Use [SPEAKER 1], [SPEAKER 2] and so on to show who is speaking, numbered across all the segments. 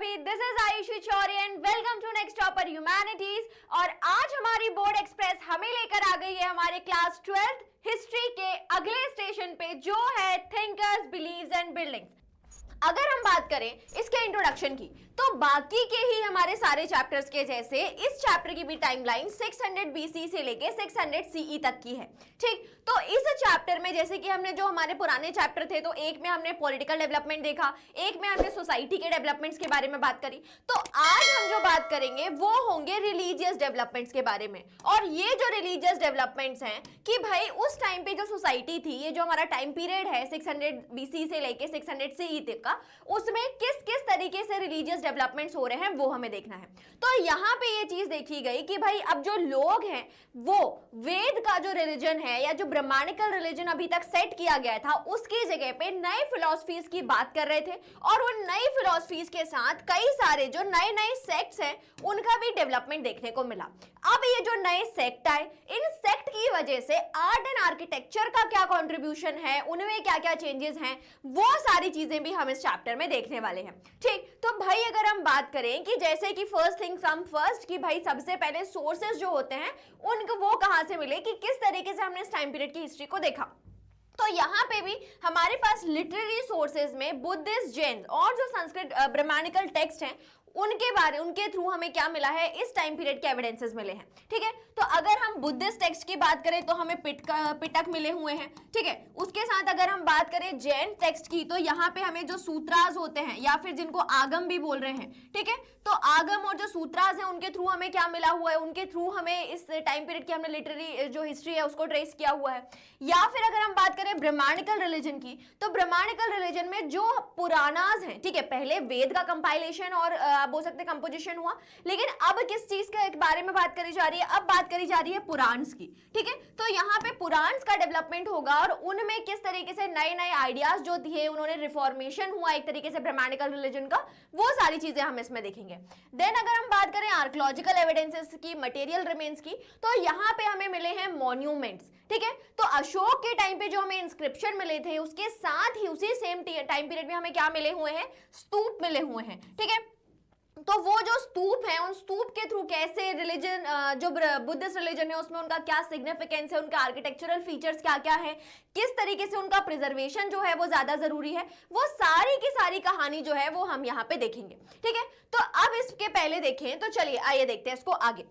[SPEAKER 1] सभी, this is Ayushi Chauri and welcome to next topper humanities. और आज हमारी बोर्ड एक्सप्रेस हमें लेकर आ गई है हमारे क्लास 12th हिस्ट्री के अगले स्टेशन पे, जो है थिंकर्स, बिलीव्स एंड बिल्डिंग्स। अगर हम बात करें इसके इंट्रोडक्शन की, तो बाकी के ही हमारे सारे चैप्टर्स के जैसे इस चैप्टर की भी टाइमलाइन 600 BC से लेके 600 CE तक की है। ठीक, तो इस चैप्टर में जैसे कि हमने जो हमारे पुराने चैप्टर थे, तो एक में हमने पॉलिटिकल डेवलपमेंट देखा, एक में हमने सोसाइटी के डेवलपमेंट्स के बारे में बात करी। तो आज हम जो बात करेंगे वो होंगे रिलीजियस डेवलपमेंट्स के बारे में। और ये जो रिलीजियस डेवलपमेंट्स हैं कि भाई उस टाइम पे जो सोसाइटी थी, ये जो हमारा टाइम पीरियड है 600 BC से लेके 600 CE तक का, उसमें किस किस तरीके से रिलीजियस डेवलपमेंट्स हो रहे हैं वो हमें देखना है। तो यहाँ पे ये चीज देखी गई कि भाई अब जो लोग हैं वो वेद का जो रिलीजन है या जो ब्राह्मणिकल रिलीजन अभी तक सेट किया गया था, उसकी जगह पे नए फिलॉसफीज की बात कर रहे थे। और उन नई फिलॉसफीज के साथ कई सारे जो नए नए सेक्ट्स हैं उनका भी डेवलपमेंट देखने को मिला। अब ये जो नए सेक्ट आए, इन सेक्ट की वजह से आर्ट एंड आर्किटेक्चर का क्या कॉन्ट्रीब्यूशन है, उनमें क्या क्या चेंजेस हैं, वो सारी चीजें भी हम इस चैप्टर में देखने वाले हैं। ठीक, तो भाई अगर हम बात करें कि जैसे कि फर्स्ट थिंग कम फर्स्ट, कि भाई सबसे पहले सोर्सेस जो होते हैं उनको वो कहां से मिले, कि किस तरीके से हमने इस टाइम पीरियड की हिस्ट्री को देखा। तो यहाँ पे भी हमारे पास लिटरेरी सोर्सेज में बुद्धिस्ट, जैन और जो संस्कृत ब्राह्मणिकल टेक्स्ट हैं उनके थ्रू हमें क्या मिला है, इस टाइम पीरियड के एविडेंसेस मिले हैं। ठीक है, तो अगर हम बुद्धिस्ट टेक्स्ट की बात करें तो हमें पिटक मिले हुए हैं। ठीक है, उसके साथ अगर हम बात करें जैन टेक्स्ट की, तो यहाँ पे हमें जो सूत्रास होते हैं या फिर जिनको आगम भी बोल रहे हैं, ठीक है, तो आगम और जो सूत्रास हैं उनके थ्रू हमें क्या मिला हुआ है, उनके थ्रू हमें इस टाइम पीरियड की हमने लिटरेरी जो हिस्ट्री है उसको ट्रेस किया हुआ है। या फिर अगर हम बात करें ब्राह्मणिकल रिलीजन की, तो ब्राह्मणिकल रिलीजन में जो पुराणास हैं, ठीक है, पहले वेद का कंपाइलेशन और बोल सकते कंपोजिशन हुआ, लेकिन अब किस चीज के बारे में बात करी जा रही है, अब बात करी जा रही है पुराण्स की। ठीक है, तो यहाँ पे पुराण्स का डेवलपमेंट होगा और उनमें किस तरीके से नए नए आइडियाज जो थे, उन्होंने रिफॉर्मेशन हुआ एक तरीके से ब्राह्मणिकल रिलीजन का, वो सारी चीजें हम इसमें देखेंगे। देन अगर हम बात करें आर्कियोलॉजिकल एविडेंसेस की, मटेरियल रिमेन्स की, तो यहाँ पे हमें मिले हैं मॉन्यूमेंट्स। ठीक है, तो अशोक के टाइम पे जो हमें इंस्क्रिप्शन मिले थे, उसके साथ ही उसी सेम टाइम पीरियड में हमें क्या मिले हुए हैं, स्तूप मिले हुए हैं। ठीक है, तो वो जो स्तूप है, उन स्तूप के थ्रू कैसे रिलीजन, जो बुद्धिस्ट रिलीजन है उसमें उनका क्या सिग्निफिकेंस है, उनका आर्किटेक्चरल फीचर्स क्या क्या है, किस तरीके से उनका प्रिजर्वेशन जो है वो ज्यादा जरूरी है, वो सारी की सारी कहानी जो है वो हम यहाँ पे देखेंगे। ठीक है, तो अब इसके पहले देखें, तो चलिए आइए देखते हैं इसको आगे।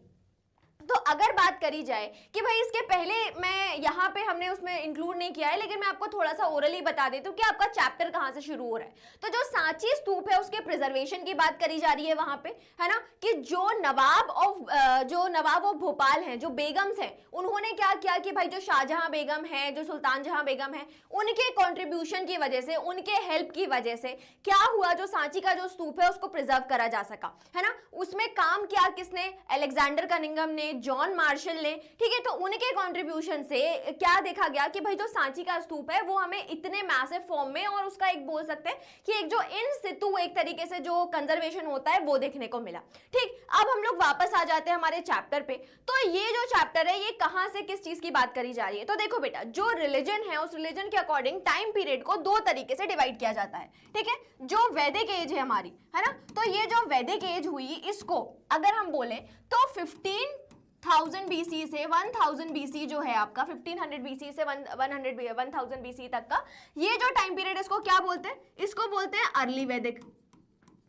[SPEAKER 1] तो अगर बात करी जाए कि भाई इसके पहले मैं यहाँ पे हमने उसमें इंक्लूड नहीं किया है, लेकिन मैं आपको थोड़ा सा ओरली बता देती हूँ कि आपका चैप्टर कहाँ से शुरू हो रहा है। तो जो सांची स्तूप है उसके प्रिजर्वेशन की बात करी जा रही है वहां पे, है ना, कि जो नवाब ऑफ भोपाल हैं, जो बेगम्स हैं, उन्होंने क्या किया कि भाई जो शाहजहां बेगम है, जो सुल्तान जहां बेगम है, उनके कॉन्ट्रीब्यूशन की वजह से, उनके हेल्प की वजह से क्या हुआ, जो सांची का जो स्तूप है उसको प्रिजर्व करा जा सका, है ना। उसमें काम किया किसने, अलेक्जेंडर कनिंघम ने, जॉन मार्शल ने। ठीक है, तो उनके कंट्रीब्यूशन से क्या देखा गया कि भाई जो सांची का स्तूप है वो हमें इतने मैसिव फॉर्म में, और उसका एक बोल सकते हैं कि एक जो इन सितु एक तरीके से जो कंजर्वेशन होता है वो देखने को मिला। ठीक, अब हम लोग वापस आ जाते हैं हमारे चैप्टर पे। तो ये जो चैप्टर है ये कहां से किस चीज की बात करी जा रही है, तो देखो बेटा, जो रिलीजन है उस रिलीजन के अकॉर्डिंग टाइम पीरियड को दो तरीके से डिवाइड किया जाता है। ठीक है, जो वैदिक एज है हमारी, है ना, तो ये जो वैदिक एज हुई, इसको अगर हम बोले तो 15,000 BC से 1000 BC जो है आपका, 1500 BC से 1000 BC तक का ये जो टाइम पीरियड है, इसको क्या बोलते हैं, इसको बोलते हैं अर्ली वैदिक।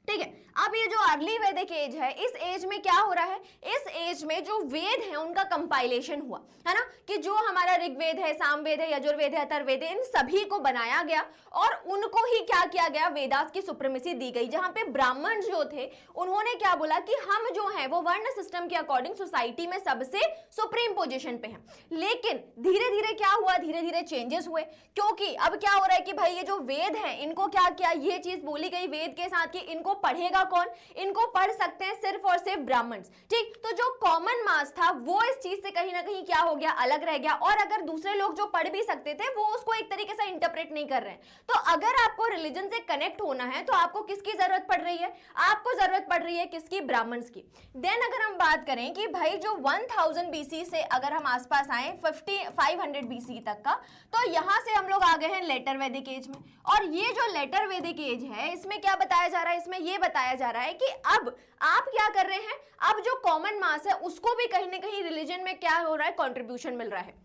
[SPEAKER 1] ठीक है, अब ये जो अर्ली वैदिक एज है, इस एज में क्या हो रहा है, इस एज में जो वेद है उनका कंपाइलेशन हुआ, है ना, कि जो हमारा ऋग्वेद है, सामवेद है, यजुर्वेद है, अथर्ववेद है, इन सभी को बनाया गया और उनको ही क्या किया गया, वेदास की सुप्रीमेसी दी गई। जहां पे ब्राह्मण जो थे उन्होंने क्या बोला कि हम जो है वो वर्ण सिस्टम के अकॉर्डिंग सोसाइटी में सबसे सुप्रीम पोजिशन पे हैं। लेकिन धीरे धीरे क्या हुआ, धीरे धीरे चेंजेस हुए, क्योंकि अब क्या हो रहा है कि भाई ये जो वेद है इनको क्या किया, ये चीज बोली गई वेद के साथ कि इनको पढ़ेगा कौन, इनको पढ़ सकते हैं सिर्फ और सिर्फ ब्राह्मण्स। ठीक, तो जो कॉमन मास था वो इस चीज से कहीं ना कहीं क्या हो गया, अलग रह गया, और अगर दूसरे लोग जो पढ़ भी सकते थे वो उसको एक तरीके से इंटरप्रेट नहीं कर रहे हैं। तो अगर आपको रिलीजन से कनेक्ट होना है तो आपको किसकी जरूरत पड़ रही है, आपको जरूरत पड़ रही है किसकी, ब्राह्मण्स की। देन अगर हम बात करें कि भाई जो 1000 BC से अगर हम आसपास आए 500 BC तक का, तो यहां से हम लोग आ गए हैं लेटर वैदिक एज में। और ये जो लेटर वैदिक एज है इसमें क्या बताया जा रहा है, इसमें ये बताया जा रहा है कि अब आप क्या कर रहे हैं, अब जो कॉमन मास है उसको भी कहीं ना कहीं रिलीजन में क्या हो रहा है, कंट्रीब्यूशन मिल रहा है।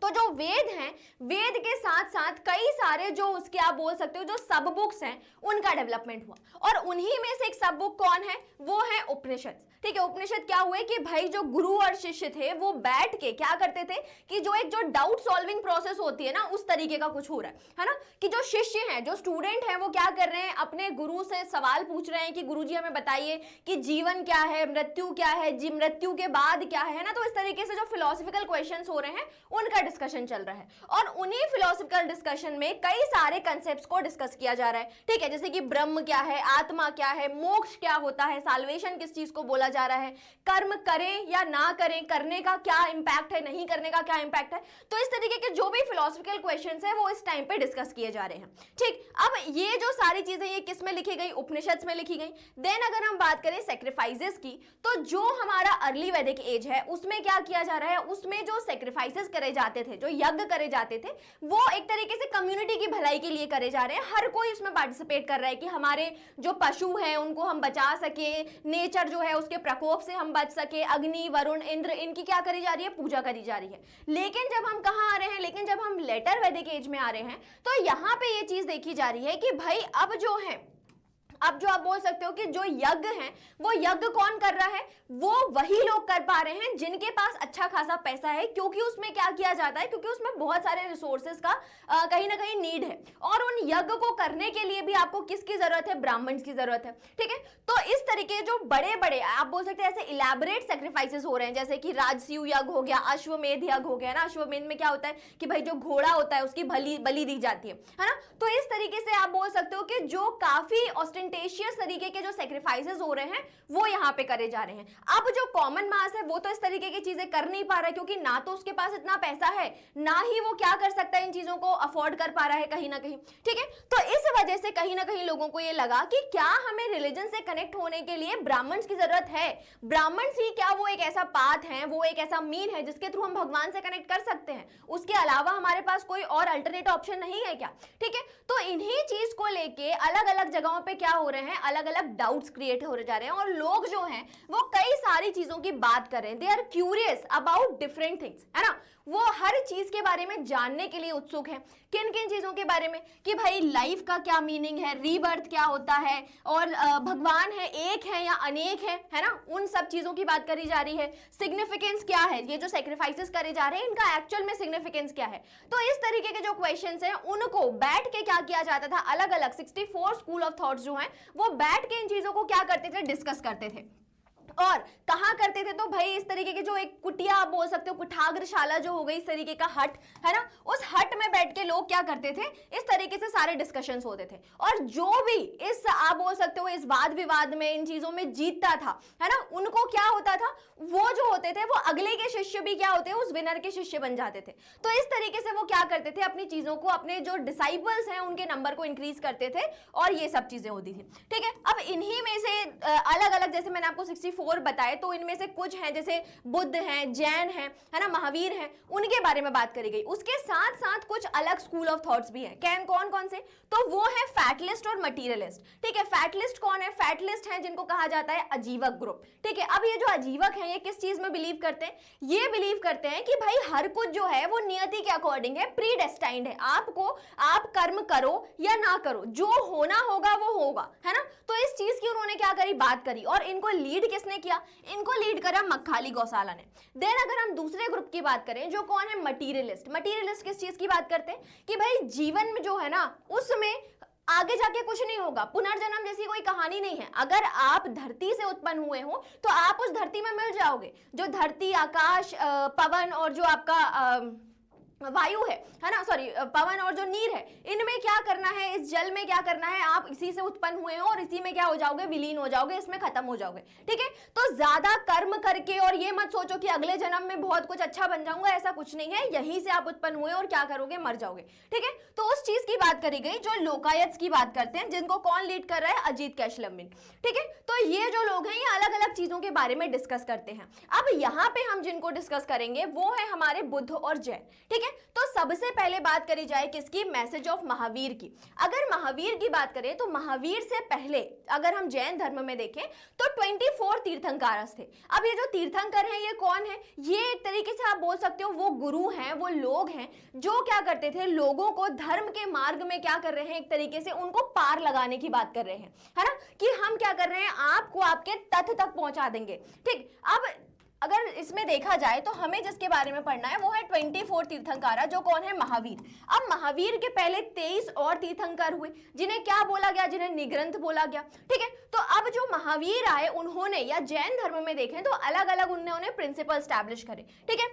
[SPEAKER 1] तो जो वेद हैं, वेद के साथ साथ कई सारे जो उसके आप बोल सकते हो जो सब बुक्स हैं उनका डेवलपमेंट हुआ, और उन्हीं में से एक सब बुक कौन है, वो है उपनिषद। ठीक है, उपनिषद क्या हुए कि भाई जो गुरु और शिष्य थे वो बैठ के क्या करते थे कि जो डाउट सॉल्विंग प्रोसेस होती है ना, उस तरीके का कुछ हो रहा है ना, कि जो शिष्य हैं, जो स्टूडेंट हैं, वो क्या कर रहे हैं, अपने गुरु से सवाल पूछ रहे हैं कि गुरुजी हमें बताइए कि जीवन क्या है, मृत्यु क्या है, मृत्यु के बाद क्या है ना। तो इस तरीके से जो फिलोसफिकल क्वेश्चंस हो रहे हैं उनका डिस्कशन चल रहा है, और उन्हीं फिलोसफिकल डिस्कशन में कई सारे कंसेप्ट्स को डिस्कस किया जा रहा है। ठीक है, जैसे कि ब्रह्म क्या है, आत्मा क्या है, मोक्ष क्या होता है, साल्वेशन किस चीज को बोला जा रहा है, कर्म करें या ना करें, करने का क्या इंपैक्ट है, नहीं करने का क्या इंपैक्ट है। तो इस तरीके के जो भी फिलोसफिकल क्वेश्चंस है वो इस टाइम पे डिस्कस किए जा रहे हैं। ठीक, अब ये जो सारी चीजें ये किस में लिखी गई, उपनिषद में लिखी गई। देन अगर हम बात करें सेक्रीफाइसेस की, तो जो हमारा अर्ली वैदिक एज है उसमें क्या किया जा रहा है, उसमें जो सेक्रीफाइसेस करे जाते थे, जो यज्ञ करे जाते थे, वो एक तरीके से कम्युनिटी की भलाई के लिए करे जा रहे हैं। हर कोई इसमें पार्टिसिपेट कर रहा है कि हमारे जो पशु हैं उनको हम बचा सके, नेचर जो है उसके प्रकोप से हम बच सके, अग्नि, वरुण, इंद्र, इनकी क्या करी जा रही है, पूजा करी जा रही है। लेकिन जब हम कहाँ आ रहे हैं, लेकिन जब हम लेटर वैदिक एज में आ रहे हैं, तो यहाँ पे ये चीज देखी जा रही है कि भाई अब जो है, अब जो आप बोल सकते हो कि जो यज्ञ हैं वो यज्ञ कौन कर रहा है, वो वही लोग कर पा रहे हैं जिनके पास अच्छा खासा पैसा है, क्योंकि उसमें क्या किया जाता है, क्योंकि उसमें बहुत सारे रिसोर्सेज का कहीं ना कहीं नीड है, और उन यज्ञ को करने के लिए भी आपको किसकी जरूरत है, ब्राह्मण की जरूरत है। ठीक है, तो इस तरीके जो बड़े बड़े आप बोल सकते हैं ऐसे इलेबोरेट सेक्रीफाइसेस हो रहे हैं, जैसे कि राजसूय यज्ञ हो गया, अश्वमेध यज्ञ हो गया ना। अश्वमेध में क्या होता है कि भाई जो घोड़ा होता है उसकी बलि दी जाती है ना। तो इस तरीके से आप बोल सकते हो कि जो काफी ऑस्टेंटेशियस तरीके के जो सेक्रीफाइसेस हो रहे हैं वो यहाँ पे करे जा रहे हैं। अब जो कॉमन मास है वो तो इस तरीके की चीजें कर नहीं पा रहा है, क्योंकि ना तो उसके पास इतना पैसा है, ना ही वो क्या कर सकता है, इन चीजों को अफोर्ड कर पा रहा है कहीं ना कहीं। ठीक है, तो इस वजह से कहीं ना कहीं लोगों को ये लगा कि क्या हमें रिलीजन से कनेक्ट होने के लिए ब्राह्मण्स की जरूरत है, ब्राह्मण्स ही क्या वो एक ऐसा पाथ है, वो एक ऐसा मीन है जिसके थ्रू हम भगवान से कनेक्ट कर सकते हैं, उसके अलावा हमारे पास कोई और अल्टरनेट ऑप्शन नहीं है क्या। ठीक है, तो इन्हीं चीज को लेके अलग अलग जगहों पे क्या हो रहे हैं, अलग अलग डाउट्स क्रिएट हो जा रहे हैं, और लोग जो हैं वो कई सारी चीजों की बात कर रहे हैं। They are curious about different things, है ना, वो हर चीज के बारे में जानने के लिए उत्सुक है। किन किन चीजों के बारे में कि भाई लाइफ का क्या मीनिंग है, रीबर्थ क्या होता है, और भगवान है एक है या अनेक है ना, उन सब चीजों की बात करी जा रही है। सिग्निफिकेंस क्या है, ये जो सेक्रीफाइसेस करे जा रहे हैं इनका एक्चुअल में सिग्निफिकेंस क्या है। तो इस तरीके के जो क्वेश्चंस हैं उनको बैठ के क्या किया जाता था, अलग अलग 64 स्कूल ऑफ थॉट्स जो हैं वो बैठ के इन चीजों को क्या करते थे, डिस्कस करते थे। और कहाँ करते थे, तो भाई इस तरीके के जो एक कुटिया आप बोल सकते हो, कुठाग्रशाला जो हो गई, इस तरीके का हट है ना, उस हट में बैठ के लोग क्या करते थे, इस तरीके से सारे डिस्कशंस होते थे। और जो भी इस आप बोल सकते हो इस वाद विवाद में, इन चीजों में जीतता था, है ना, उनको क्या होता था, वो जो होते थे वो अगले के शिष्य भी क्या होते हैं, उस विनर के शिष्य बन जाते थे। तो इस तरीके से वो क्या करते थे, अपनी चीजों को, अपने जो डिसाइपल्स हैं उनके नंबर को इंक्रीज करते थे, और ये सब चीजें होती थी। ठीक है, अब इन्हीं में से अलग अलग, जैसे मैंने आपको 64 बताए, तो इनमें से कुछ हैं जैसे बुद्ध हैं, जैन हैं, है ना, महावीर हैं, उनके बारे में बात करी गई। उसके साथ साथ कुछ अलग स्कूल ऑफ थॉट्स भी हैं। कौन कौन से, तो वो है फैटलिस्ट और मटीरियलिस्ट। ठीक है, फैटलिस्ट कौन है, फैटलिस्ट हैं जिनको कहा जाता है अजीवक ग्रुप। ठीक है, अब ये जो अजीवक हैं ये किस चीज में बिलीव करते हैं, ये बिलीव करते हैं कि भाई हर कुछ जो है वो नियति के अकॉर्डिंग है, प्री डेस्टाइंड है, आपको आप कर्म करो या ना करो, जो होना होगा वो होगा, है ना। तो इस चीज की उन्होंने क्या करी, बात करी, और इनको लीड किसने किया, इनको लीड करा मक्खाली गौसाला ने। देन अगर हम दूसरे ग्रुप की बात करें, जो कौन है, मटीरियलिस्ट। मटीरियलिस्ट किस चीज की बात करते हैं कि भाई जीवन में जो है ना उसमें आगे जाके कुछ नहीं होगा, पुनर्जन्म जैसी कोई कहानी नहीं है। अगर आप धरती से उत्पन्न हुए हो तो आप उस धरती में मिल जाओगे। जो धरती, आकाश, पवन और जो आपका वायु है ना, सॉरी पवन और जो नीर है, इनमें क्या करना है, इस जल में क्या करना है, आप इसी से उत्पन्न हुए हो और इसी में क्या हो जाओगे, विलीन हो जाओगे, इसमें खत्म हो जाओगे। ठीक है, तो ज्यादा कर्म करके और ये मत सोचो कि अगले जन्म में बहुत कुछ अच्छा बन जाऊंगा, ऐसा कुछ नहीं है। यहीं से आप उत्पन्न हुए और क्या करोगे, मर जाओगे। ठीक है, तो उस चीज की बात करी गई। जो लोकायत की बात करते हैं, जिनको कौन लीड कर रहा है, अजीत कैशलमिन। ठीक है, तो ये जो लोग हैं ये अलग अलग चीजों के बारे में डिस्कस करते हैं। अब यहाँ पे हम जिनको डिस्कस करेंगे वो है हमारे बुद्ध और जैन। ठीक है, तो सबसे पहले बात करी जाए किसकी, मैसेज ऑफ महावीर की। अगर महावीर की बात करें तो महावीर से पहले अगर हम जैन धर्म में देखें तो 24 तीर्थंकर थे। अब ये जो तीर्थंकर हैं ये कौन है, ये एक तरीके से आप बोल सकते हो वो गुरु हैं, वो लोग हैं जो क्या करते थे, लोगों को धर्म के मार्ग में क्या कर रहे हैं, एक तरीके से उनको पार लगाने की बात कर रहे हैं, है ना, कि हम क्या कर रहे हैं, आपको आपके तथ्य तक पहुंचा देंगे। ठीक, अब अगर इसमें देखा जाए तो हमें जिसके बारे में पढ़ना है वो है 24 तीर्थंकर, जो कौन है, महावीर। अब महावीर के पहले 23 और तीर्थंकर हुए जिन्हें क्या बोला गया, जिन्हें निग्रंथ बोला गया। ठीक है, तो अब जो महावीर आए उन्होंने, या जैन धर्म में देखें तो अलग अलग उन्होंने प्रिंसिपल स्टैब्लिश करे। ठीक है,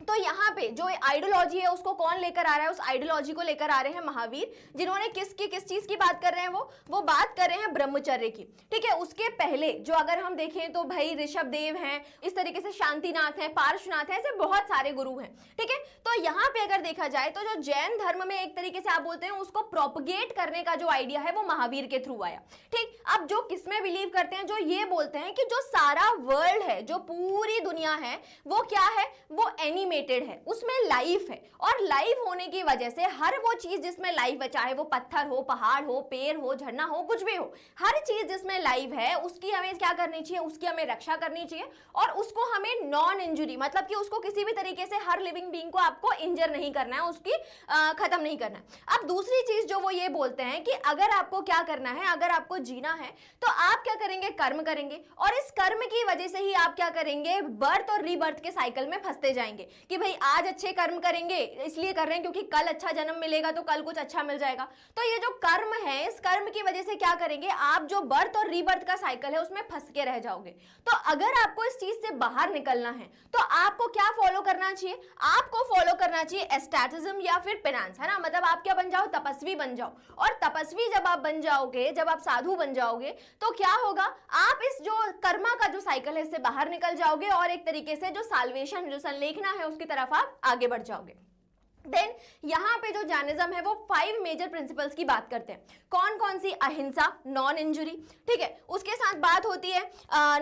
[SPEAKER 1] तो यहाँ पे जो आइडियोलॉजी है उसको कौन लेकर आ रहा है, उस आइडियोलॉजी को लेकर आ रहे हैं महावीर, जिन्होंने किस चीज की बात कर रहे हैं, वो बात कर रहे हैं ब्रह्मचर्य की। ठीक है, उसके पहले जो अगर हम देखें तो भाई ऋषभ देव हैं, इस तरीके से शांतिनाथ हैं, पार्श्वनाथ हैं, ऐसे बहुत सारे गुरु हैं। ठीक है, तो यहाँ पे अगर देखा जाए तो जो जैन धर्म में एक तरीके से आप बोलते हैं उसको प्रोपगेट करने का जो आइडिया है वो महावीर के थ्रू आया। ठीक, अब जो किसमें बिलीव करते हैं, जो ये बोलते हैं कि जो सारा वर्ल्ड है, जो पूरी दुनिया है, वो क्या है, वो एनिमेटेड है, उसमें लाइफ है, और लाइफ होने की वजह से हर वो चीज जिसमें लाइफ है, चाहे वो पत्थर हो, पहाड़ हो, पेड़ हो, झरना हो, कुछ भी हो, हर चीज जिसमें लाइफ है उसकी हमें क्या करनी चाहिए, उसकी हमें रक्षा करनी चाहिए, और उसको हमें नॉन इंजुरी, मतलब कि उसको किसी भी तरीके से, हर लिविंग बीइंग को आपको इंजर नहीं करना है, उसकी खत्म नहीं करना है। अब दूसरी चीज जो वो ये बोलते हैं कि अगर आपको क्या करना है, अगर आपको जीना है तो आप क्या करेंगे, कर्म करेंगे, और इस कर्म की वजह से ही आप क्या करेंगे, बर्थ और रीबर्थ के साइकिल में फंसते जाएंगे कि भाई आज अच्छे कर्म करेंगे, इसलिए कर रहे हैं क्योंकि कल अच्छा जन्म मिलेगा तो कल कुछ अच्छा मिल जाएगा। तो ये जो कर्म है, इस कर्म की वजह से क्या करेंगे, आप जो बर्थ और रीबर्थ का साइकिल है उसमें फंस के रह जाओगे। तो अगर आपको इस चीज से बाहर निकलना है तो आपको क्या फॉलो करना चाहिए, आपको फॉलो करना चाहिए एस्टेटिज्म या फिर पेनांस, है ना, मतलब आप क्या बन जाओ, तपस्वी बन जाओ। और तपस्वी जब आप बन जाओगे, जब आप साधु बन जाओगे तो क्या होगा, आप इस जो कर्मा का जो साइकिल है इससे बाहर निकल जाओगे, और एक तरीके से जो साल्वेशन, जो संलेखना है उसकी तरफ आप आगे बढ़ जाओगे। देन यहाँ पे जो जैनिज्म है वो 5 मेजर प्रिंसिपल्स की बात करते हैं। कौन कौन सी, अहिंसा, नॉन इंजुरी, ठीक है, उसके साथ बात होती है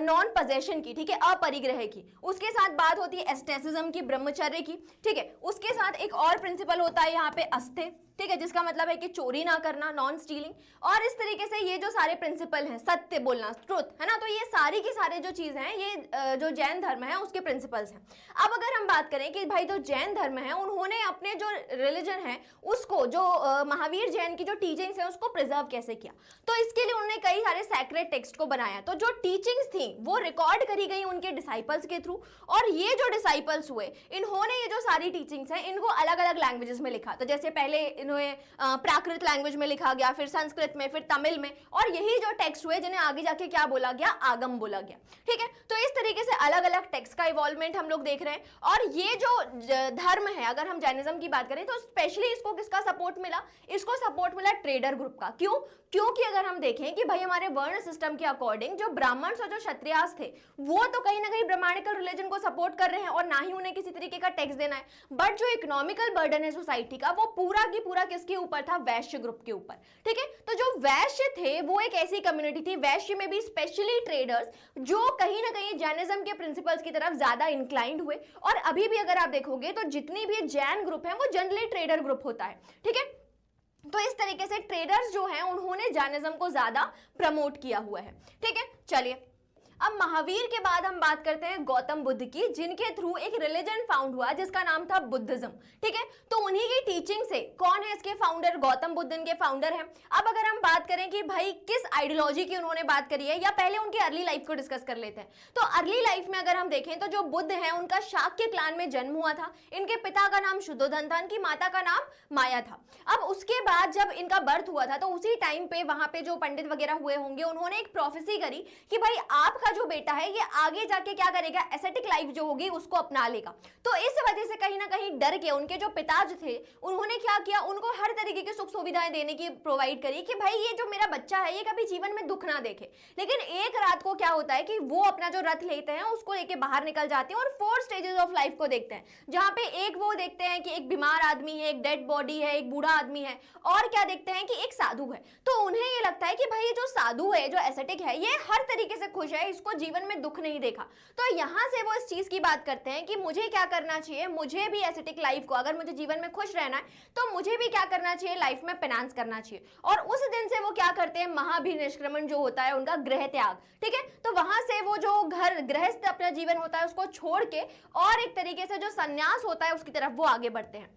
[SPEAKER 1] नॉन पजेशन की, ठीक है, अपरिग्रह की, उसके साथ बात होती है एस्टेसिज्म की, ब्रह्मचर्य की, ठीक है, उसके साथ एक और प्रिंसिपल होता है यहाँ पे अस्थे, ठीक है, जिसका मतलब है कि चोरी ना करना, नॉन स्टीलिंग, और इस तरीके से ये जो सारे प्रिंसिपल हैं, सत्य बोलना, ट्रुथ, है ना, तो ये सारी की सारे जो चीजें हैं ये जो जैन धर्म है उसके प्रिंसिपल्स हैं। अब अगर हम बात करें कि भाई जो जैन धर्म है उन्होंने अपने जो रिलीजन है उसको, जो महावीर जैन की जो टीचिंग्स है उसको प्रिजर्व कैसे किया, तो इसके लिए उन्होंने कई सारे सैक्रेड टेक्स्ट को बनाया। तो जो टीचिंग्स थी वो रिकॉर्ड करी गई उनके डिसाइपल्स के थ्रू, और ये जो डिसाइपल्स हुए इन्होंने ये जो सारी टीचिंग्स हैं इनको अलग अलग लैंग्वेजेस में लिखा। तो जैसे पहले प्राकृत लैंग्वेज में लिखा गया, फिर संस्कृत में, फिर तमिल में, और यही जो टेक्स्ट हुए जिन्हें आगे जाके क्या बोला गया, आगम बोला गया। ठीक है, तो इस तरीके से अलग अलग टेक्स्ट का इवॉल्वमेंट हम लोग देख रहे हैं। और ये जो धर्म है, अगर हम जैनिज्म की बात करें तो स्पेशली इसको किसका सपोर्ट मिला, इसको सपोर्ट मिला ट्रेडर ग्रुप का। क्यों, क्योंकि अगर हम देखें कि भाई हमारे वर्ण सिस्टम के अकॉर्डिंग जो ब्राह्मण्स और जो क्षत्रियास थे वो तो कहीं ना कहीं ब्राह्मणिकल रिलीजन को सपोर्ट कर रहे हैं और ना ही उन्हें किसी तरीके का टैक्स देना है, बट जो इकोनॉमिकल बर्डन है सोसाइटी का वो पूरा की पूरा किसके ऊपर था, वैश्य ग्रुप के ऊपर। ठीक है, तो जो वैश्य थे वो एक ऐसी कम्युनिटी थी, वैश्य में भी स्पेशली ट्रेडर्स, जो कहीं ना कहीं जैनिज्म के प्रिंसिपल्स की तरफ ज्यादा इंक्लाइंड हुए। और अभी भी अगर आप देखोगे तो जितनी भी जैन ग्रुप है वो जनरली ट्रेडर ग्रुप होता है। ठीक है, तो इस तरीके से ट्रेडर्स जो हैं उन्होंने जैनिज्म को ज्यादा प्रमोट किया हुआ है। ठीक है, चलिए अब महावीर के बाद हम बात करते हैं गौतम बुद्ध की, जिनके थ्रू एक रिलीजन फाउंड हुआ जिसका नाम था बुद्धिज्म। ठीक है, तो उन्हीं की टीचिंग से, कौन है इसके फाउंडर, गौतम बुद्ध इनके फाउंडर हैं। अब अगर हम बात करें कि भाई किस आइडियोलॉजी की उन्होंने बात करी है, या पहले उनकी अर्ली लाइफ को डिस्कस कर लेते हैं। तो अर्ली लाइफ में अगर हम देखें तो जो बुद्ध है उनका शाक्य क्लान में जन्म हुआ था। इनके पिता का नाम शुद्धोधन था, इनकी माता का नाम माया था। अब उसके बाद जब इनका बर्थ हुआ था तो उसी टाइम पे वहां पे जो पंडित वगैरह हुए होंगे उन्होंने एक प्रोफेसी करी कि भाई आपका जो बेटा है ये आगे जाके क्या करेगा, एसेटिक लाइफ जो होगी उसको अपना लेगा। तो इस वजह से कहीं ना कहीं डर के उनके जो पिता जो थे उन्होंने क्या किया, उनको हर तरीके की सुख सुविधाएं देने की प्रोवाइड करी कि भाई ये जो मेरा बच्चा है ये कभी जीवन में दुख ना देखे। लेकिन एक रात को क्या होता है कि वो अपना जो रथ लेते हैं उसको लेके बाहर निकल जाते हैं और 4 स्टेजेस ऑफ लाइफ को देखते हैं, जहां पे एक वो देखते हैं कि एक बीमार आदमी है, एक डेड बॉडी है, एक बूढ़ा आदमी है, और क्या देखते हैं कि एक साधु है। तो उन्हें ये लगता है कि भाई ये जो साधु है, जो एसेटिक है, ये हर तरीके से खुश है, जिसको जीवन में दुख नहीं देखा। तो यहाँ से वो इस चीज की बात करते हैं कि मुझे क्या करना चाहिए, मुझे भी एस्थेटिक लाइफ को, अगर मुझे जीवन में खुश रहना है तो मुझे भी क्या करना चाहिए, लाइफ में पेनांस करना चाहिए। और उस दिन से वो क्या करते हैं, महाभिनिष्क्रमण जो होता है उनका, गृह त्याग, ठीक है। तो वहां से वो जो घर गृहस्थ अपना जीवन होता है उसको छोड़ के और एक तरीके से जो संन्यास होता है उसकी तरफ वो आगे बढ़ते हैं।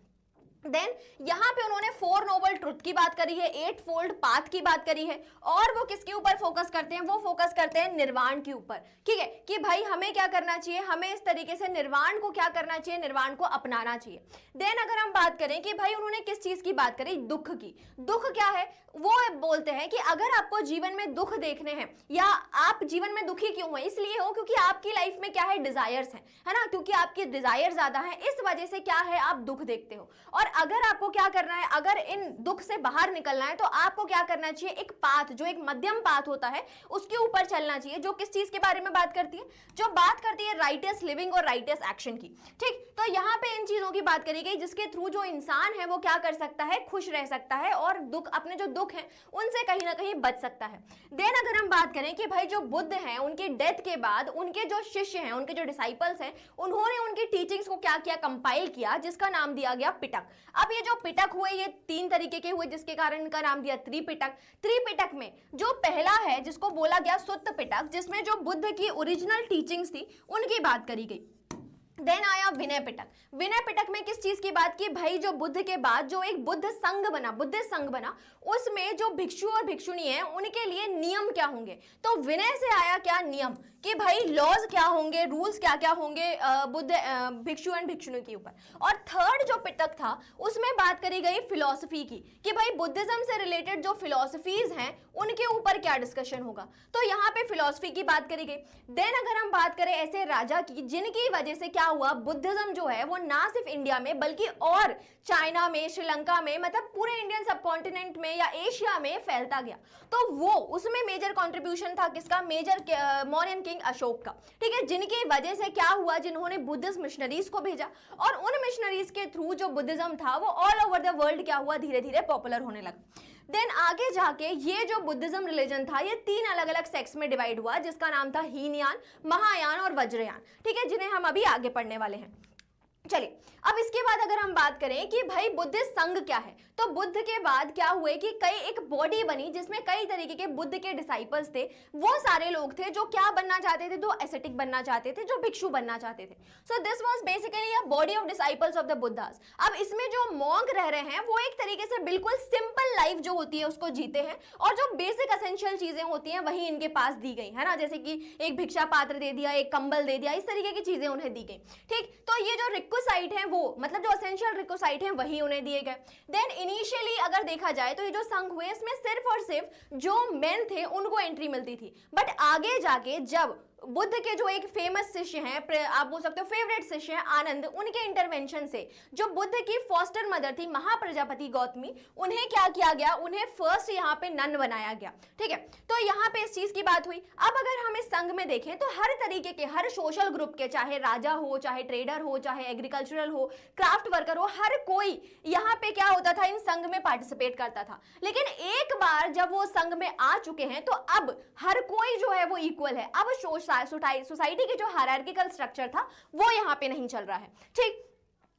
[SPEAKER 1] देन यहाँ पे उन्होंने 4 नोबल ट्रुथ की बात करी है, 8 फोल्ड पाथ की बात करी है, और वो किसके ऊपर फोकस करते हैं, वो फोकस करते हैं निर्वाण के ऊपर, ठीक है, कि भाई हमें क्या करना चाहिए, हमें इस तरीके से निर्वाण को क्या करना चाहिए, निर्वाण को अपनाना चाहिए। देन अगर हम बात करें कि भाई उन्होंने किस चीज की बात करी, दुख की। दुख क्या है, वो बोलते हैं कि अगर आपको जीवन में दुख देखने हैं या आप जीवन में दुखी क्यों हो, इसलिए हो क्योंकि आपकी लाइफ में क्या है, डिजायर्स हैं, है ना, क्योंकि आपके डिजायर ज्यादा है, इस वजह से क्या है, आप दुख देखते हो। और अगर आपको क्या करना है, अगर इन दुख से बाहर निकलना है तो आपको क्या करना चाहिए, एक पाथ, जो एक मध्यम पाथ होता है उसके ऊपर चलना चाहिए, जो किस चीज के बारे में बात करती है, जो बात करती है राइटियस लिविंग और राइटियस एक्शन की, ठीक। तो यहाँ पे इन चीजों की बात करी गई जिसके थ्रू जो इंसान है वो क्या कर सकता है, खुश रह सकता है और दुख, अपने जो दुख है उनसे कहीं ना कहीं बच सकता है। देन अगर हम बात करें कि भाई जो बुद्ध हैं उनके डेथ के बाद उनके जो शिष्य हैं, उनके जो डिसाइपल्स हैं, उन्होंने उनकी टीचिंग्स को क्या किया, कंपाइल किया, जिसका नाम दिया गया पिटक। अब ये जो पिटक हुए ये 3 तरीके के हुए, जिसके कारण इनका नाम दिया त्रिपिटक। त्रिपिटक में जो पहला है जिसको बोला गया सुत्त पिटक, जिसमें जो बुद्ध की ओरिजिनल टीचिंग्स थी उनकी बात करी गई। देन आया विनय पिटक। विनय पिटक में किस चीज की बात की, भाई जो बुद्ध के बाद जो एक बुद्ध संघ बना, बुद्ध संघ बना, उसमें जो भिक्षु और भिक्षुणी है उनके लिए नियम क्या होंगे। तो विनय से आया क्या, नियम, कि भाई लॉज क्या होंगे, रूल्स क्या क्या होंगे बुद्ध भिक्षु एंड भिक्षुणी के ऊपर। और थर्ड जो पिटक था उसमें बात करी गई फिलॉसफी की, कि भाई बुद्धिज्म से रिलेटेड जो फिलॉसफीज हैं उनके ऊपर क्या डिस्कशन होगा। तो यहाँ पे फिलॉसफी की बात करी गई। देन अगर हम बात करें ऐसे राजा की जिनकी वजह से क्या हुआ, बुद्धिज्म जो है वो ना सिर्फ इंडिया में बल्कि और चाइना में, श्रीलंका में, मतलब पूरे इंडियन सबकॉन्टिनेंट में या एशिया में फैलता गया। तो वो उसमें मेजर कंट्रीब्यूशन था किसका, मेजर मौर्यन किंग अशोक का, ठीक है, जिनकी वजह से क्या हुआ, जिन्होंने बुद्धिस्ट मिशनरीज को भेजा और उन मिशनरीज के थ्रू जो बुद्धिज्म था वो ऑल ओवर द वर्ल्ड क्या हुआ, धीरे धीरे पॉपुलर होने लगा। देन आगे जाके ये जो बुद्धिज्म रिलीजन था ये 3 अलग अलग सेक्ट्स में डिवाइड हुआ, जिसका नाम था हीनयान, महायान और वज्रयान, ठीक है, जिन्हें हम अभी आगे पढ़ने वाले हैं। चलिए अब इसके बाद अगर हम बात करें कि भाई बुद्धिस्ट संघ क्या है, तो बुद्ध के बाद क्या हुए कि कई एक बॉडी बनी जिसमें कई तरीके के बुद्ध के डिसाइपल्स थे। वो सारे लोग थे जो क्या बनना चाहते थे, जो एस्थेटिक बनना चाहते थे, जो भिक्षु बनना चाहते थे। So this was basically a body of disciples of the Buddhas. अब इसमें जो मॉन्क रह रहे हैं वो एक तरीके से बिल्कुल सिंपल लाइफ जो होती है उसको जीते हैं और जो बेसिक एसेंशियल चीजें होती हैं वही इनके पास दी गई है ना, जैसे कि एक भिक्षा पात्र दे दिया, एक कंबल दे दिया, इस तरीके की चीजें उन्हें दी गई, ठीक। तो ये जो रिक्विसाइट है वो मतलब जो एसेंशियल रिक्विसाइट है वही उन्हें दिए गए। देन इनिशियली अगर देखा जाए तो ये जो संघ हुए इसमें सिर्फ और सिर्फ जो मेन थे उनको एंट्री मिलती थी, बट आगे जाके जब बुद्ध के जो एक फेमस शिष्य हैं, आप बोल सकते हो फेवरेट शिष्य हैं आनंद, उनके इंटरवेंशन से जो बुद्ध की फॉस्टर मदर थी महाप्रजापति गौतमी, उन्हें क्या किया गया, उन्हें फर्स्ट यहाँ पे नन बनाया गया, ठीक है। तो यहाँ पे इस चीज की बात हुई। अब अगर हम इस संघ में देखें तो हर तरीके के, हर सोशल ग्रुप के, चाहे राजा हो, चाहे ट्रेडर हो, चाहे एग्रीकल्चरल हो, क्राफ्ट वर्कर हो, हर कोई यहाँ पे क्या होता था, इन संघ में पार्टिसिपेट करता था। लेकिन एक बार जब वो संघ में आ चुके हैं तो अब हर कोई जो है वो इक्वल है। अब सोसाइटी की जो हायरार्किकल स्ट्रक्चर था वो यहाँ पे नहीं चल रहा है, ठीक।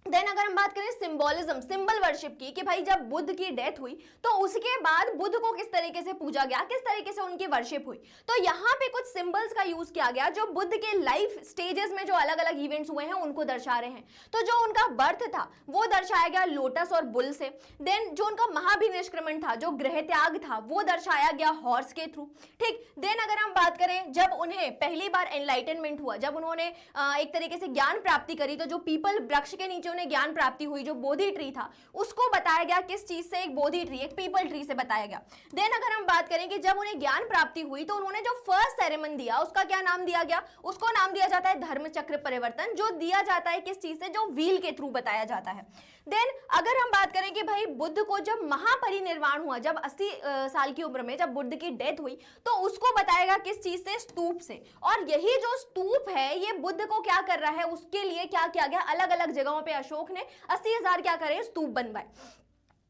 [SPEAKER 1] देन अगर हम बात करें सिंबोलिज्म, सिंबल वर्शिप की, कि भाई जब बुद्ध की डेथ हुई तो उसके बाद बुद्ध को किस तरीके से पूजा गया, किस तरीके से उनकी वर्शिप हुई, तो यहाँ पे कुछ सिंबल्स का यूज किया गया जो बुद्ध के लाइफ स्टेजेस में जो अलग अलग इवेंट्स हुए हैं उनको दर्शा रहे हैं। तो जो उनका बर्थ था वो दर्शाया गया लोटस और बुल से। देन जो उनका महाभिनिष्क्रमण था, जो गृह त्याग था, वो दर्शाया गया हॉर्स के थ्रू, ठीक। देन अगर हम बात करें जब उन्हें पहली बार एनलाइटनमेंट हुआ, जब उन्होंने एक तरीके से ज्ञान प्राप्ति करी, तो जो पीपल वृक्ष के नीचे उन्हें ज्ञान प्राप्ति हुई, जो बोधि ट्री था उसको बताया गया किस चीज से, एक बोधि ट्री, एक पीपल ट्री से बताया गया। देन अगर हम बात करें कि जब उन्हें ज्ञान प्राप्ति हुई तो उन्होंने जो फर्स्ट सेरेमनी दिया उसका क्या नाम दिया गया, उसको नाम दिया जाता है धर्म चक्र परिवर्तन, जो दिया जाता है किस चीज से, जो व्हील के थ्रू बताया जाता है। देन अगर हम बात करें कि भाई बुद्ध को जब महापरिनिर्वाण हुआ, जब 80 साल की उम्र में जब बुद्ध की डेथ हुई तो उसको बताएगा किस चीज से, स्तूप से। और यही जो स्तूप है ये बुद्ध को क्या कर रहा है, उसके लिए क्या किया गया, अलग अलग जगहों पे अशोक ने 80,000 क्या करे स्तूप बनवाए।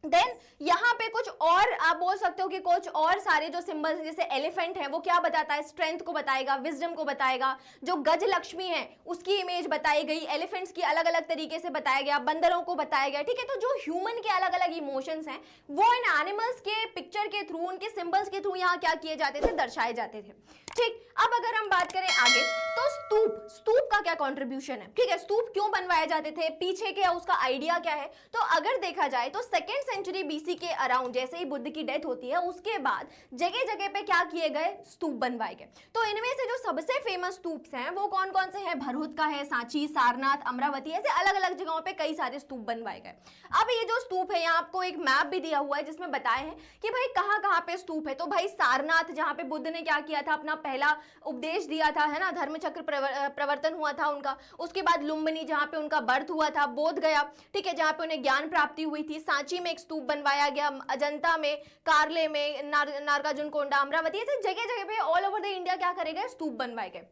[SPEAKER 1] देन यहाँ पे कुछ और आप बोल सकते हो कि कुछ और सारे जो सिंबल्स जैसे एलिफेंट है वो क्या बताता है, स्ट्रेंथ को बताएगा, विजडम को बताएगा। जो गज लक्ष्मी है उसकी इमेज बताई गई, एलिफेंट्स की अलग अलग तरीके से बताया गया, बंदरों को बताया गया, ठीक है। तो जो ह्यूमन के अलग अलग इमोशंस हैं वो इन एनिमल्स के पिक्चर के थ्रू, उनके सिंबल्स के थ्रू यहाँ क्या किए जाते थे, दर्शाए जाते थे, ठीक। अब अगर हम बात करें आगे तो स्तूप का क्या कंट्रीब्यूशन है, ठीक है, स्तूप क्यों बनवाए जाते थे, पीछे क्या उसका आइडिया क्या है। तो अगर देखा जाए तो 2nd सेंचुरी बीसी के अराउंड जैसे ही बुद्ध की डेथ होती है उसके बाद जगह जगह पे क्या किए गए, स्तूप बनवाए गए। तो इनमें से जो सबसे फेमस स्तूप्स हैं वो कौन कौन से हैं, भरहुत का है, सांची, सारनाथ, अमरावती, ऐसे अलग अलग जगहों पे कई सारे स्तूप बनवाए गए। अब ये जो स्तूप है यहाँ आपको एक मैप भी दिया हुआ है जिसमें बताया है कि भाई कहाँ कहाँ पे स्तूप है। तो भाई सारनाथ जहाँ पे बुद्ध ने क्या किया था, अपना पहला उपदेश दिया था, है ना, धर्मचक्र प्रवर्तन हुआ था उनका। उसके बाद लुम्बिनी जहाँ पे उनका बर्थ हुआ था, बोध गया, ठीक है, जहाँ पे उन्हें ज्ञान प्राप्ति हुई थी। सांची में एक स्तूप बनवाया गया, अजंता में, कारले में, नागार्जुनकोंडा, अमरावती, ऐसे जगह जगह पे ऑल ओवर द इंडिया क्या करे गए, स्तूप बनवाए गए।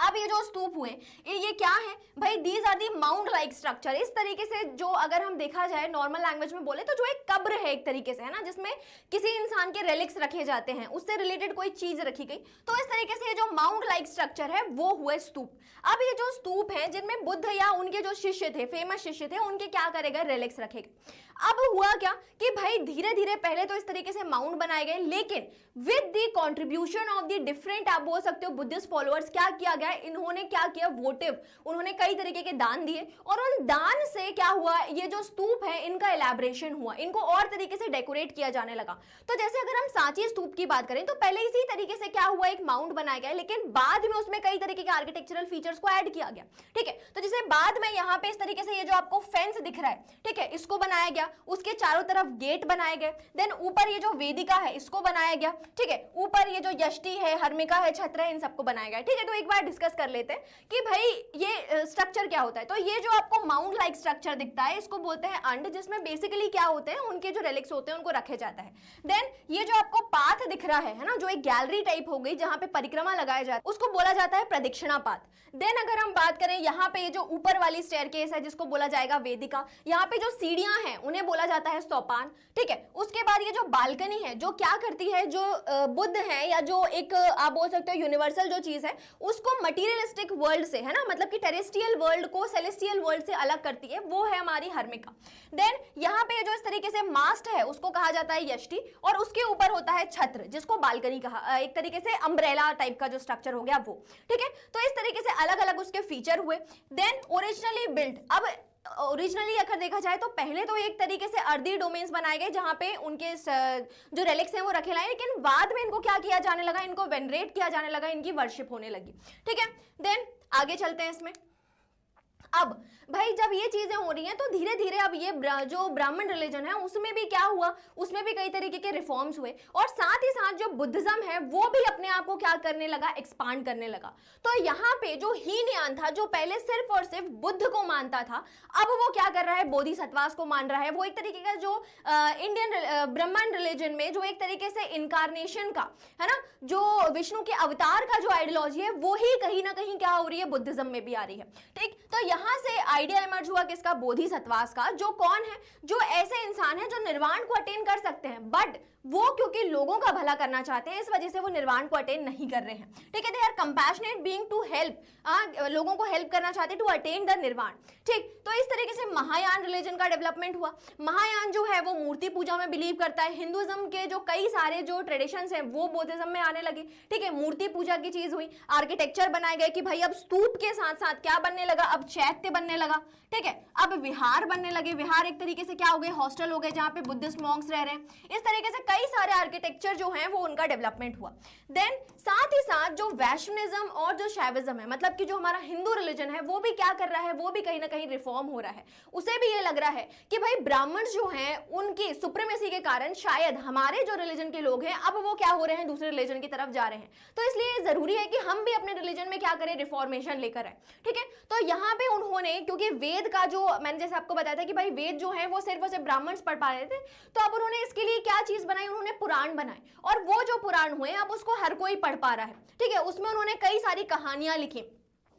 [SPEAKER 1] अब ये जो स्तूप हुए ये क्या है भाई, these are the mount like structure. इस तरीके से जो अगर हम देखा जाए नॉर्मल लैंग्वेज में बोले तो जो एक कब्र है एक तरीके से, है ना, जिसमें किसी इंसान के रेलिक्स रखे जाते हैं, उससे रिलेटेड कोई चीज रखी गई। तो इस तरीके से ये जो माउंट लाइक स्ट्रक्चर है वो हुए स्तूप। अब ये जो स्तूप है जिनमें बुद्ध या उनके जो शिष्य थे, फेमस शिष्य थे, उनके क्या करेगा, रेलिक्स रखेगा। अब हुआ क्या कि भाई धीरे धीरे पहले तो इस तरीके से माउंट बनाए गए, लेकिन with the contribution of the different, आप बोल सकते हो, बुद्धिस्ट फॉलोअर्स, क्या किया गया, इन्होंने क्या किया, वोटिव, उन्होंने कई तरीके के दान दिए, और उन दान से क्या हुआ, ये जो स्तूप है इनका एलैबोरेशन हुआ, इनको और तरीके से डेकोरेट किया जाने लगा। तो जैसे अगर हम सांची स्तूप की बात करें तो पहले इसी तरीके से क्या हुआ, एक माउंट बनाया गया, लेकिन बाद में उसमें कई तरीके के आर्किटेक्चरल फीचर्स को ऐड किया गया, ठीक है। तो जैसे बाद में यहाँ पे इस तरीके से ये जो आपको फेंस दिख रहा है, ठीक है, इसको बनाया गया, उसके चारों तरफ गेट बनाए गए। देन ऊपर ये जो वेदिका है इसको बनाया गया, ठीक है, ऊपर ये जो यष्टि है, हर्मिका है, छत्र है, इन सबको बनाया गया, ठीक है। तो एक बार डिस्कस कर लेते हैं कि भाई ये स्ट्रक्चर क्या होता है। तो ये जो आपको माउंट लाइक स्ट्रक्चर दिखता है इसको बोलते हैं अंड, जिसमें बेसिकली क्या होते हैं, उनके जो रेलिक्स होते हैं उनको रखे जाता है। देन ये जो आपको पाथ दिख रहा है ना, जो एक गैलरी टाइप हो गई जहां पे परिक्रमा लगाया जाता है, उसको बोला जाता है प्रदक्षिणा पाथ। देन अगर हम बात करें यहाँ पे ये जो ऊपर वाली स्टेयरकेस है जिसको बोला जाएगा वेदिका, यहाँ पे जो सीढ़ियां हैं उन्हें बोला जाता है सोपान, ठीक है। उसके बाद ये जो बालकनी है जो क्या करती है, जो बुद्ध है या जो एक आप बोल सकते हो यूनिवर्सल जो चीज है उसको मटीरियलिस्टिक वर्ल्ड से, है ना, मतलब कि टेरेस्ट्रियल वर्ल्ड को सेलेस्टियल वर्ल्ड से अलग करती है, वो है हमारी हर्मिका। देन यहाँ पे जो इस तरीके से मास्ट है उसको कहा जाता है यष्टि, और उसके ऊपर होता है छत्र जिसको बालकनी कहा, एक तरीके से अम्ब्रेला टाइप का जो स्ट्रक्चर हो गया वो, ठीक है। तो इस तरीके से अलग अलग उसके फीचर हुए। देन ओरिजिनली बिल्ट, अब ओरिजिनली अगर देखा जाए तो पहले तो एक तरीके से अर्दी डोमेन्स बनाए गए जहां पे उनके जो रेलिक्स हैं वो रखे लाए, लेकिन बाद में इनको क्या किया जाने लगा, इनको वेनरेट किया जाने लगा, इनकी वर्शिप होने लगी, ठीक है। देन आगे चलते हैं इसमें। अब भाई जब ये चीजें हो रही हैं तो धीरे धीरे अब ये जो ब्राह्मण रिलीजन है उसमें भी क्या हुआ, उसमें भी कई तरीके के रिफॉर्म्स हुए, और साथ ही साथ जो बुद्धिज्म है वो भी अपने आप को क्या करने लगा, एक्सपांड करने लगा। तो यहाँ पे जो हीनयान था, जो पहले सिर्फ और सिर्फ बुद्ध को मानता था, अब वो क्या कर रहा है, बोधिसत्वास को मान रहा है। वो एक तरीके का जो इंडियन ब्राह्मण रिलीजन में जो एक तरीके से इनकारनेशन का, है ना, जो विष्णु के अवतार का जो आइडियोलॉजी है वो ही कहीं ना कहीं क्या हो रही है, बुद्धिज्म में भी आ रही है, ठीक। तो यहां से आइडिया इमर्ज हुआ किसका, बोधिसत्वास का, जो कौन है, जो ऐसे इंसान है जो निर्वाण को अटेन कर सकते हैं, बट वो क्योंकि लोगों का भला करना चाहते हैं इस वजह से वो निर्वाण को अटेन नहीं कर रहे हैं, ठीक है। They are compassionate being to help, लोगों को हेल्प करना चाहते हैं टू अटेन द निर्वाण, ठीक। तो इस तरीके से महायान रिलीजन का डेवलपमेंट हुआ। महायान जो है वो मूर्ति पूजा में बिलीव करता है। हिंदुइज्म के जो कई सारे जो ट्रेडिशंस हैं वो बौद्धिज्म में आने लगे, ठीक है। मूर्ति पूजा की चीज हुई, आर्किटेक्चर बनाए गए कि भाई अब स्तूप के साथ साथ क्या बनने लगा, अब चैत्य बनने लगा, ठीक है। अब विहार बनने लगे, विहार एक तरीके से क्या हो गए, हॉस्टल हो गए जहां पे बुद्धिस्ट मॉन्क्स रह रहे हैं। इस तरीके से कई सारे आर्किटेक्चर जो हैं वो उनका डेवलपमेंट हुआ। देन साथ ही साथ जो वैष्णविज्म और जो शैविज्म है, मतलब कि जो हमारा हिंदू रिलीजन है वो भी क्या कर रहा है, वो भी कहीं ना कहीं रिफॉर्म हो रहा है। उसे भी ये लग रहा है कि भाई ब्राह्मण जो हैं उनकी सुप्रीमेसी के कारण शायद हमारे जो रिलीजन के लोग हैं अब वो क्या हो रहे हैं, दूसरे रिलीजन की तरफ जा रहे हैं। तो इसलिए जरूरी है कि हम भी अपने रिलीजन में क्या करें, रिफॉर्मेशन लेकर आए, ठीक है। तो यहाँ पे उन्होंने, क्योंकि वेद का जो मैंने जैसे आपको बताया था कि भाई वेद जो है वो सिर्फ और सिर्फ ब्राह्मण्स पढ़ पा रहे थे, तो अब उन्होंने इसके लिए क्या चीज बनाई, उन्होंने पुराण बनाए, और वो जो पुराण हुए अब उसको हर कोई पढ़ पा रहा है, ठीक है। उसमें उन्होंने कई सारी कहानियां लिखी,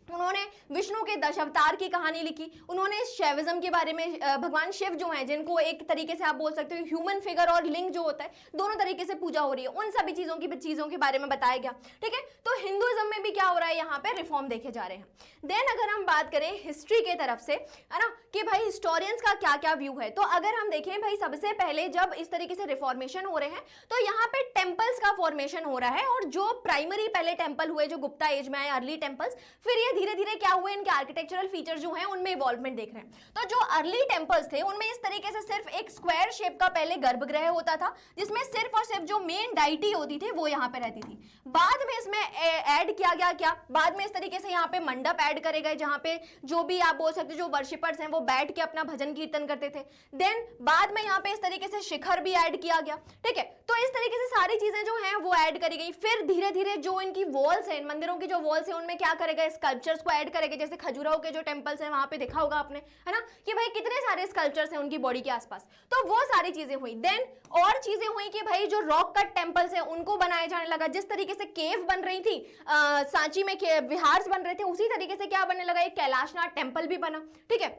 [SPEAKER 1] उन्होंने विष्णु के दशावतार की कहानी लिखी, उन्होंने शैविज्म के बारे में, भगवान शिव जो हैं जिनको एक तरीके से आप बोल सकते हो ह्यूमन फिगर और लिंग जो होता है दोनों तरीके से पूजा हो रही है, उन सभी चीजों के बारे में बताया गया। ठीक है, तो हिंदुइज्म में भी क्या हो रहा है, यहाँ पे रिफॉर्म देखे जा रहे हैं। देन अगर हम बात करें हिस्ट्री के तरफ से, है ना, कि भाई हिस्टोरियंस का क्या क्या व्यू है, तो अगर हम देखें भाई सबसे पहले जब इस तरीके से रिफॉर्मेशन हो रहे हैं तो यहाँ पे टेम्पल्स का फॉर्मेशन हो रहा है, और जो प्राइमरी पहले टेम्पल हुए जो गुप्ता एज में आए अर्ली टेम्पल्स, फिर ये धीरे धीरे क्या हुए, इनके आर्किटेक्चरल फीचर जो हैं उनमें इवॉल्वमेंट देख रहे हैं। तो जो अर्ली टेम्पल्स थे उनमें इस तरीके से सिर्फ एक स्क्वायर शेप का पहले गर्भगृह होता था, जिसमें सिर्फ और सिर्फ जो मेन डाइटी होती थी वो यहाँ पे रहती थी। बाद में इसमें ऐड किया गया क्या, बाद में इस तरीके से यहाँ पे मंडप ऐड करे गए, जहाँ पे जो भी आप बोल सकते हो जो वर्शिपर्स हैं वो बैठ के अपना भजन कीर्तन करते थे। देन बाद में यहाँ पे इस तरीके से शिखर भी ऐड किया गया। ठीक है, तो इस तरीके से सारी चीजें जो हैं वो ऐड करी गई। फिर धीरे धीरे जो इनकी वॉल्स हैं, मंदिरों की जो वॉल्स हैं उनमें क्या करेगा, स्कल्पचर्स को ऐड करेंगे, जैसे खजुराहो के जो टेम्पल्स हैं वहां पे देखा होगा आपने, है ना, कि भाई कितने सारे स्कल्पचर्स हैं उनकी बॉडी के आसपास, तो वो सारी चीजें हुई। देन और चीजें हुई कि भाई जो रॉक कट टेम्पल्स हैं उनको बनाया जाने लगा, जिस तरीके से केव बन रही थी, सांची में विहार्स बन रहे थे, उसी तरीके से क्या बनने लगा, एक कैलाशनाथ टेम्पल भी बना। ठीक है,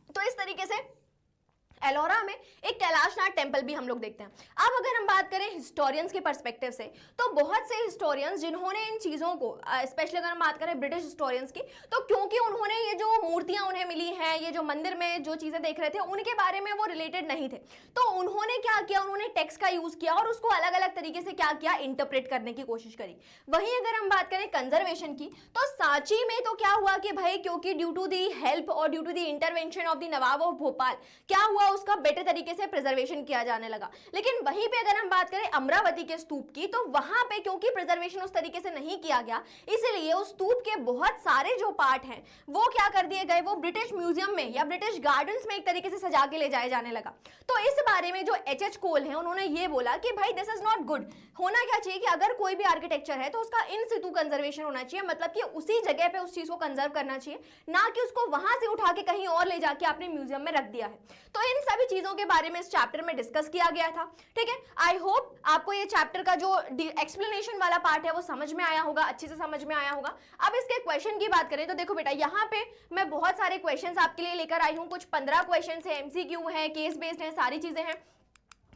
[SPEAKER 1] तो इस तरीके से एलोरा में एक कैलाशनाथ टेम्पल भी हम लोग देखते हैं। अब अगर हम बात करें हिस्टोरियंस के पर्सपेक्टिव से, तो बहुत से हिस्टोरियंस जिन्होंने इन चीज़ों को, स्पेशली अगर हम बात करें ब्रिटिश हिस्टोरियंस की, तो क्योंकि उन्होंने ये जो मूर्तियां उन्हें मिली हैं, ये जो मंदिर में जो चीज़ें देख रहे थे उनके बारे में वो रिलेटेड नहीं थे, तो उन्होंने क्या किया, उन्होंने टेक्स्ट का यूज़ किया और उसको अलग अलग तरीके से क्या किया, इंटरप्रेट करने की कोशिश करी। वहीं अगर हम बात करें कंजर्वेशन की, तो सांची में तो क्या हुआ कि भाई क्योंकि ड्यू टू दी हेल्प और due to the intervention of the Nawab of Bhopal क्या हुआ, उसका बेटर तरीके से प्रिजर्वेशन किया जाने लगा। लेकिन वहीं पे अगर हम बात करें अमरावती के स्तूप की, तो वहां पे क्योंकि प्रिजर्वेशन उस तरीके से नहीं किया गया, इसलिए उस स्तूप के बहुत सारे जो पार्ट हैं वो क्या कर दिए गए, वो ब्रिटिश म्यूजियम में या ब्रिटिश गार्डन्स में एक तरीके से सजा के ले जाए जाने लगा। तो इस बारे में जो एच कोल है उन्होंने ये बोला कि भाई दिस इज नॉट गुड। होना क्या चाहिए कि अगर कोई भी आर्किटेक्चर है तो उसका इन सितु कंजर्वेशन होना चाहिए, मतलब कि उसी जगह पे उस चीज को कंजर्व करना चाहिए, ना कि उसको वहां से उठा के कहीं और ले जाके आपने म्यूजियम में रख दिया है। तो इन सभी चीजों के बारे में इस चैप्टर में डिस्कस किया गया था। ठीक है, आई होप आपको ये चैप्टर का जो एक्सप्लेनेशन वाला पार्ट है वो समझ में आया होगा, अच्छे से समझ में आया होगा। अब इसके क्वेश्चन की बात करें तो देखो बेटा, यहाँ पे मैं बहुत सारे क्वेश्चंस आपके लिए लेकर आई हूँ, कुछ 15 क्वेश्चंस है, एमसीक्यू है, केस बेस्ड है, सारी चीजें हैं।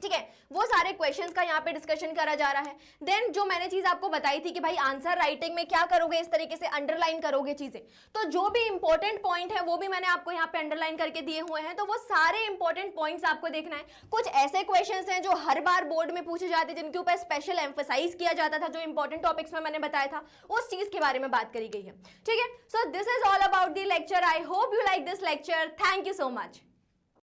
[SPEAKER 1] ठीक है, वो सारे क्वेश्चंस का यहाँ पे डिस्कशन करा जा रहा है। देन जो मैंने चीज आपको बताई थी कि भाई आंसर राइटिंग में क्या करोगे, इस तरीके से अंडरलाइन करोगे चीजें, तो जो भी इंपॉर्टेंट पॉइंट है वो भी मैंने आपको यहाँ पे अंडरलाइन करके दिए हुए हैं, तो वो सारे इंपॉर्टेंट पॉइंट्स आपको देखना है। कुछ ऐसे क्वेश्चंस हैं जो हर बार बोर्ड में पूछे जाते हैं, जिनके ऊपर स्पेशल एम्फसाइज किया जाता था, जो इंपॉर्टेंट टॉपिक्स में मैंने बताया था उस चीज के बारे में बात करी गई है। ठीक है, so this is all about the lecture. I hope you like this lecture. Thank you so much.